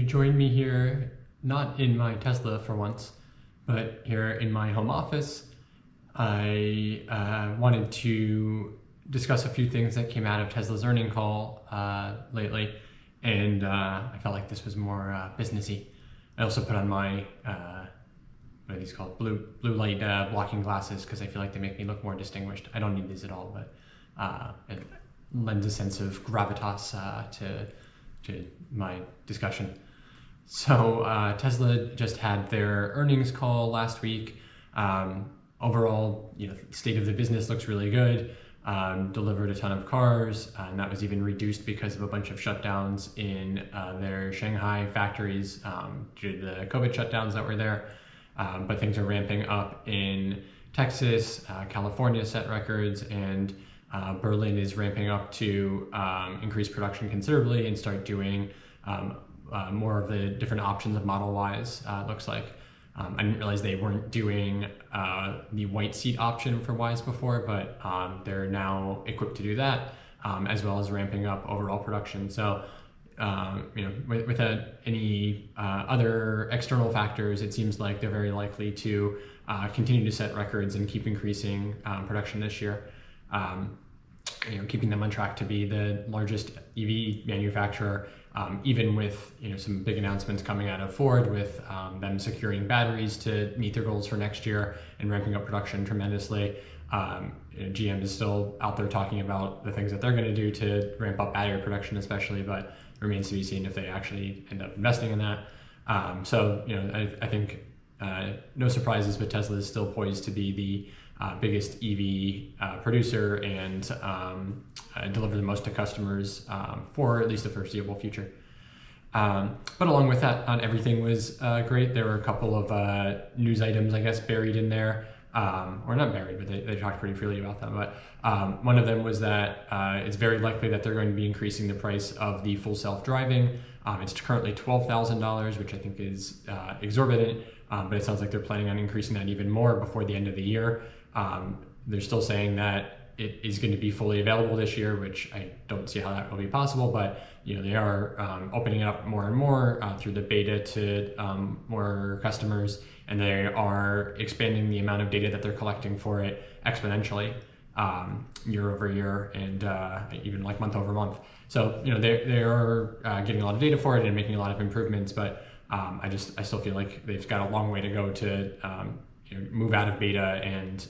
you join me here, not in my Tesla for once, but here in my home office. I wanted to discuss a few things that came out of Tesla's earnings call lately, and I felt like this was more businessy. I also put on my what are these called? Blue light blocking glasses, because I feel like they make me look more distinguished. I don't need these at all, but it lends a sense of gravitas to my discussion. So Tesla just had their earnings call last week. Overall, state of the business looks really good. Delivered a ton of cars, and that was even reduced because of a bunch of shutdowns in their Shanghai factories due to the COVID shutdowns that were there. But things are ramping up in Texas, California set records, and Berlin is ramping up to increase production considerably and start doing more of the different options of Model Ys, looks like. I didn't realize they weren't doing the white seat option for Ys before, but they're now equipped to do that, as well as ramping up overall production. So, without any other external factors, it seems like they're very likely to continue to set records and keep increasing production this year. Keeping them on track to be the largest EV manufacturer, even with some big announcements coming out of Ford with them securing batteries to meet their goals for next year and ramping up production tremendously. GM is still out there talking about the things that they're going to do to ramp up battery production, especially, but it remains to be seen if they actually end up investing in that. I think no surprises, but Tesla is still poised to be the biggest EV producer and deliver the most to customers for at least the foreseeable future. But along with that, not everything was great. There were a couple of news items, I guess, buried in there, or not buried, but they talked pretty freely about them. But one of them was that it's very likely that they're going to be increasing the price of the full self-driving. It's currently $12,000, which I think is exorbitant, but it sounds like they're planning on increasing that even more before the end of the year. They're still saying that it is going to be fully available this year, which I don't see how that will be possible, but they are opening it up more and more through the beta to more customers, and they are expanding the amount of data that they're collecting for it exponentially year over year and even like month over month. So they are getting a lot of data for it and making a lot of improvements, but I still feel like they've got a long way to go to move out of beta and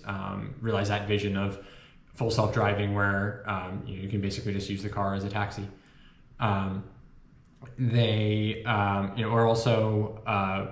realize that vision of full self-driving where you can basically just use the car as a taxi. They are also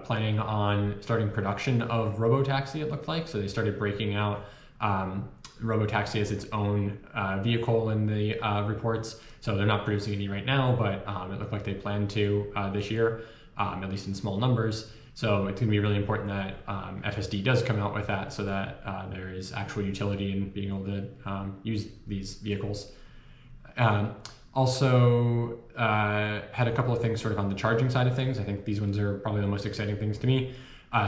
planning on starting production of Robotaxi, it looked like. So they started breaking out Robotaxi as its own vehicle in the reports. So they're not producing any right now, but it looked like they plan to this year, at least in small numbers. So it's going to be really important that FSD does come out with that, so that there is actual utility in being able to use these vehicles. Also had a couple of things sort of on the charging side of things. I think these ones are probably the most exciting things to me.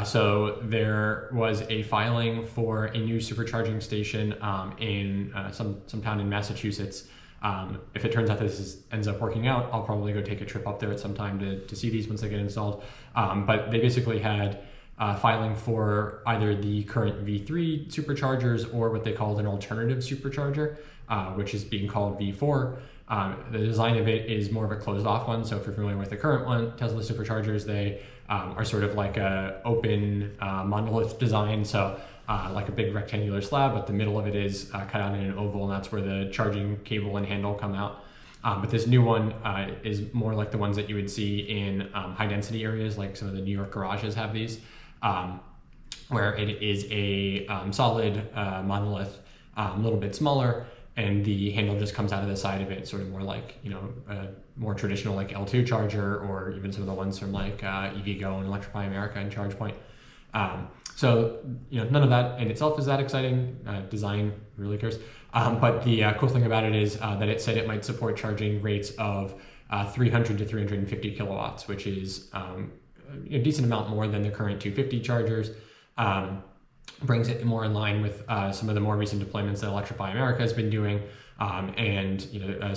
So there was a filing for a new supercharging station in some town in Massachusetts. If it turns out this ends up working out, I'll probably go take a trip up there at some time to see these once they get installed. But they basically had filing for either the current V3 superchargers or what they called an alternative supercharger, which is being called V4. The design of it is more of a closed off one. So if you're familiar with the current one, Tesla Superchargers, they are sort of like a open monolith design. So like a big rectangular slab, but the middle of it is cut out in an oval, and that's where the charging cable and handle come out. But this new one is more like the ones that you would see in high density areas, like some of the New York garages have these, where it is a solid monolith, a little bit smaller, and the handle just comes out of the side of it, sort of more like a more traditional like L2 charger, or even some of the ones from like EVgo and Electrify America and ChargePoint. So none of that in itself is that exciting. Design really cares. But the cool thing about it is that it said it might support charging rates of 300 to 350 kilowatts, which is a decent amount more than the current 250 chargers. Brings it more in line with some of the more recent deployments that Electrify America has been doing, And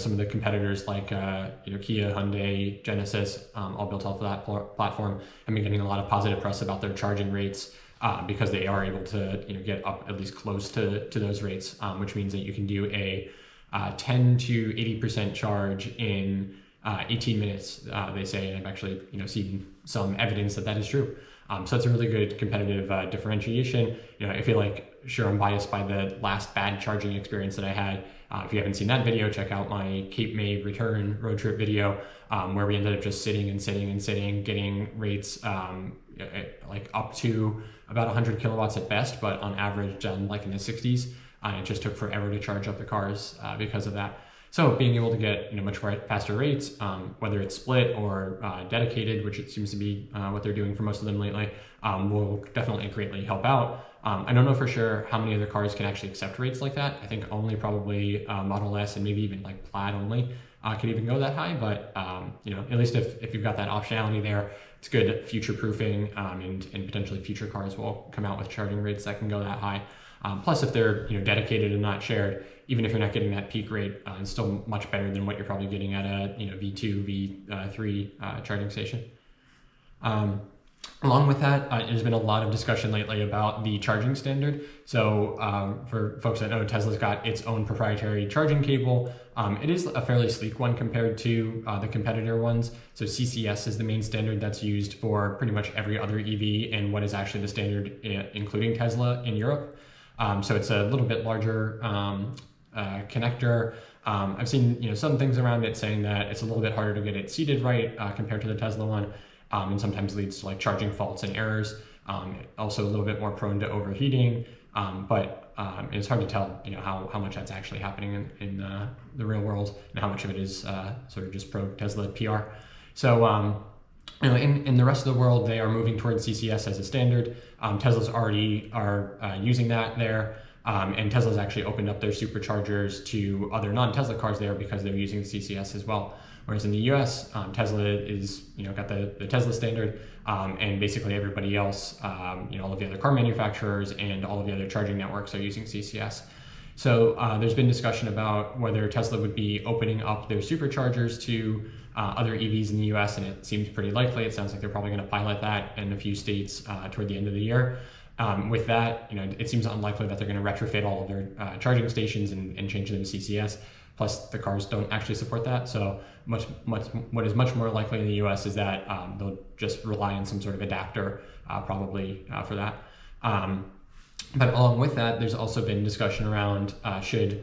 some of the competitors like Kia, Hyundai, Genesis, all built off of that platform, have been getting a lot of positive press about their charging rates because they are able to get up at least close to those rates, which means that you can do a 10 to 80% charge in 18 minutes, they say, and I've actually seen some evidence that that is true. So it's a really good competitive differentiation. I feel like, sure, I'm biased by the last bad charging experience that I had. If you haven't seen that video, check out my Cape May return road trip video, where we ended up just sitting and sitting and sitting, getting rates like up to about 100 kilowatts at best, but on average done like in the 60s. It just took forever to charge up the cars because of that. So being able to get much faster rates, whether it's split or dedicated, which it seems to be what they're doing for most of them lately, will definitely greatly help out. I don't know for sure how many other cars can actually accept rates like that. I think only probably Model S and maybe even like Plaid only could even go that high. But at least if you've got that optionality there, it's good future proofing, and potentially future cars will come out with charging rates that can go that high. Plus, if they're dedicated and not shared, even if you're not getting that peak rate, it's still much better than what you're probably getting at a V2, V3 charging station. Along with that, there's been a lot of discussion lately about the charging standard. So for folks that know, Tesla's got its own proprietary charging cable. It is a fairly sleek one compared to the competitor ones. So CCS is the main standard that's used for pretty much every other EV and what is actually the standard, including Tesla in Europe. So it's a little bit larger connector. I've seen some things around it saying that it's a little bit harder to get it seated right compared to the Tesla one, and sometimes leads to like charging faults and errors. Also a little bit more prone to overheating, but it's hard to tell how much that's actually happening in the real world and how much of it is sort of just pro Tesla PR. So in the rest of the world, they are moving towards CCS as a standard. Tesla's already are using that there. And Tesla's actually opened up their superchargers to other non-Tesla cars there because they're using CCS as well. Whereas in the US, Tesla is got the Tesla standard, and basically everybody else, all of the other car manufacturers and all of the other charging networks are using CCS. So there's been discussion about whether Tesla would be opening up their superchargers to other EVs in the US, and it seems pretty likely. It sounds like they're probably going to pilot that in a few states toward the end of the year. With that, it seems unlikely that they're going to retrofit all of their charging stations and change them to CCS. Plus, the cars don't actually support that. So what is much more likely in the US is that they'll just rely on some sort of adapter, probably for that. But along with that, there's also been discussion around should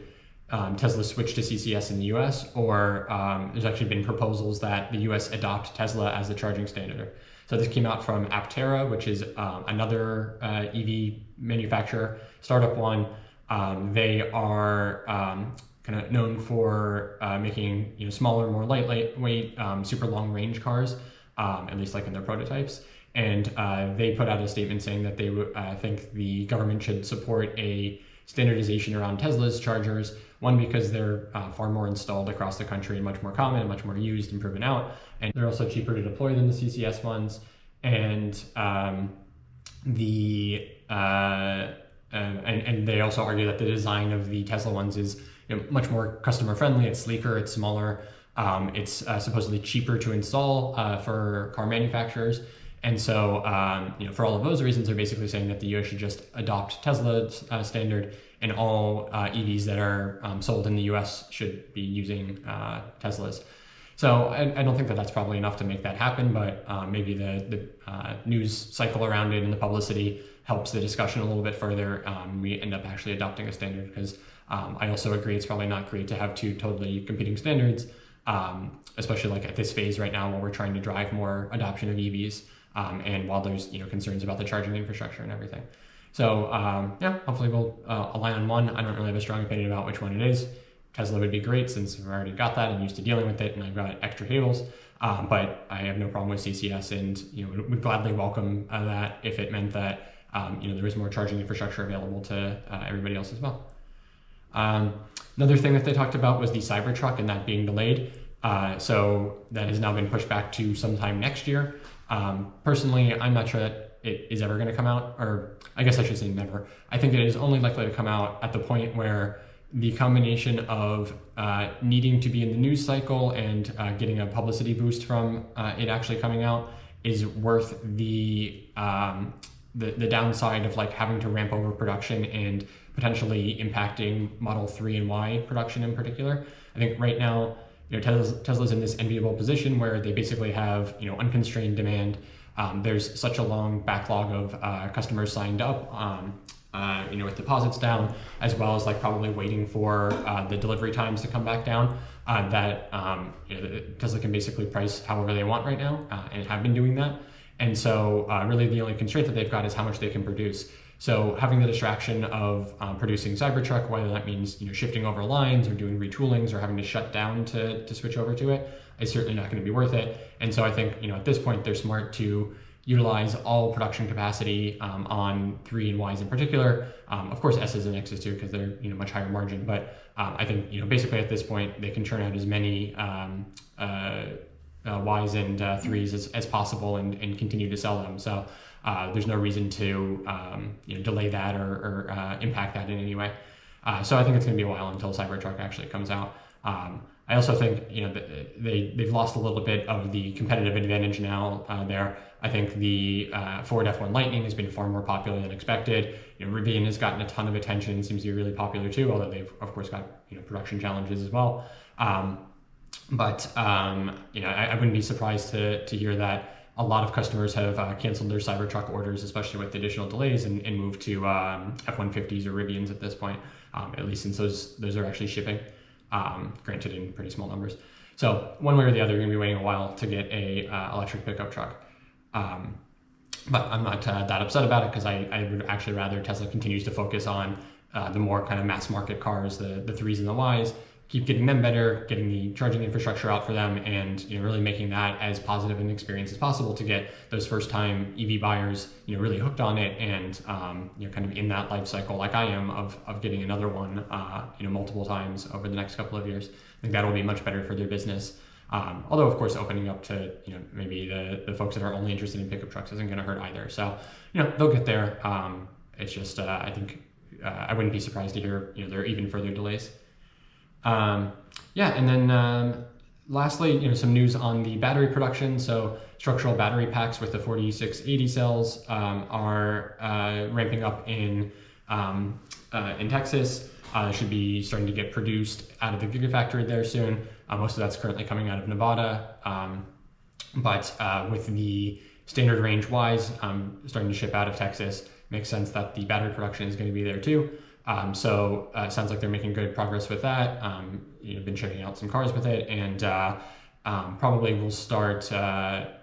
Tesla switch to CCS in the US, or there's actually been proposals that the US adopt Tesla as the charging standard. So this came out from Aptera, which is another EV manufacturer, startup one. They are kind of known for making smaller, more lightweight, super long range cars, at least like in their prototypes. And they put out a statement saying that they think the government should support a standardization around Tesla's chargers. One, because they're far more installed across the country and much more common and much more used and proven out. And they're also cheaper to deploy than the CCS ones. And and they also argue that the design of the Tesla ones is much more customer friendly. It's sleeker, it's smaller. It's supposedly cheaper to install for car manufacturers. And so, for all of those reasons, they're basically saying that the US should just adopt Tesla's standard, and all EVs that are sold in the US should be using Teslas. So I don't think that that's probably enough to make that happen, but maybe the news cycle around it and the publicity helps the discussion a little bit further. We end up actually adopting a standard, because I also agree it's probably not great to have two totally competing standards, especially like at this phase right now while we're trying to drive more adoption of EVs. And while there's concerns about the charging infrastructure and everything. So hopefully we'll align on one. I don't really have a strong opinion about which one it is. Tesla would be great since I've already got that and used to dealing with it, and I've got extra cables. But I have no problem with CCS, and would gladly welcome that if it meant that there was more charging infrastructure available to everybody else as well. Another thing that they talked about was the Cybertruck and that being delayed. So that has now been pushed back to sometime next year. Personally, I'm not sure that it is ever going to come out, or I guess I should say never. I think it is only likely to come out at the point where the combination of needing to be in the news cycle and getting a publicity boost from it actually coming out is worth the downside of like having to ramp over production and potentially impacting Model 3 and Y production in particular. I think right now, Tesla's in this enviable position where they basically have unconstrained demand. There's such a long backlog of customers signed up, with deposits down, as well as like probably waiting for the delivery times to come back down. That Tesla can basically price however they want right now, and have been doing that. And so really the only constraint that they've got is how much they can produce. So having the distraction of producing Cybertruck, whether that means shifting over lines or doing retoolings or having to shut down to switch over to it, is certainly not going to be worth it. And so I think at this point they're smart to utilize all production capacity on 3 and Ys in particular. Of course, S's and X's too, because they're much higher margin. But I think basically at this point they can churn out as many Ys and 3s as possible and continue to sell them. So there's no reason to delay that or impact that in any way. So I think it's going to be a while until Cybertruck actually comes out. I also think they've lost a little bit of the competitive advantage now there. I think the Ford F1 Lightning has been far more popular than expected. Rivian has gotten a ton of attention and seems to be really popular too, although they've of course got production challenges as well. But I wouldn't be surprised to hear that a lot of customers have canceled their Cybertruck orders, especially with additional delays, and moved to F-150s or Rivians at this point, at least since those are actually shipping, granted in pretty small numbers. So one way or the other, you're going to be waiting a while to get a electric pickup truck. But I'm not that upset about it, because I would actually rather Tesla continues to focus on the more kind of mass market cars, the 3s and the Ys, keep getting them better, getting the charging infrastructure out for them, and really making that as positive an experience as possible to get those first-time EV buyers really hooked on it, and kind of in that life cycle like I am of getting another one multiple times over the next couple of years. I think that'll be much better for their business. Although of course opening up to maybe the folks that are only interested in pickup trucks isn't going to hurt either. So they'll get there. It's just I think I wouldn't be surprised to hear there are even further delays. And then lastly, some news on the battery production. So structural battery packs with the 4680 cells are ramping up in Texas. Should be starting to get produced out of the Gigafactory there soon. Most of that's currently coming out of Nevada. But with the standard range Ys starting to ship out of Texas, makes sense that the battery production is going to be there too. So it sounds like they're making good progress with that. Been shipping out some cars with it, and probably will start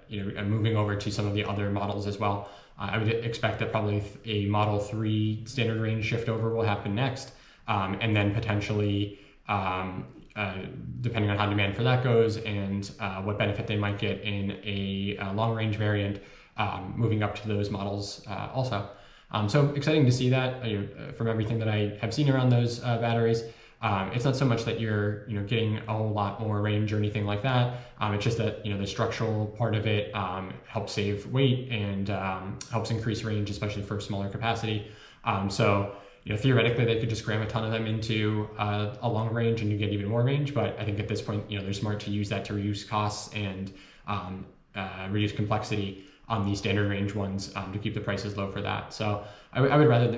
moving over to some of the other models as well. I would expect that probably a Model 3 standard range shift over will happen next, and then potentially, depending on how demand for that goes and what benefit they might get in a long range variant, moving up to those models also. So exciting to see that from everything that I have seen around those batteries. It's not so much that you're getting a whole lot more range or anything like that. It's just that the structural part of it helps save weight and helps increase range, especially for smaller capacity. So theoretically they could just cram a ton of them into a long range and you get even more range. But I think at this point they're smart to use that to reduce costs and reduce complexity on the standard range ones to keep the prices low for that. So I would rather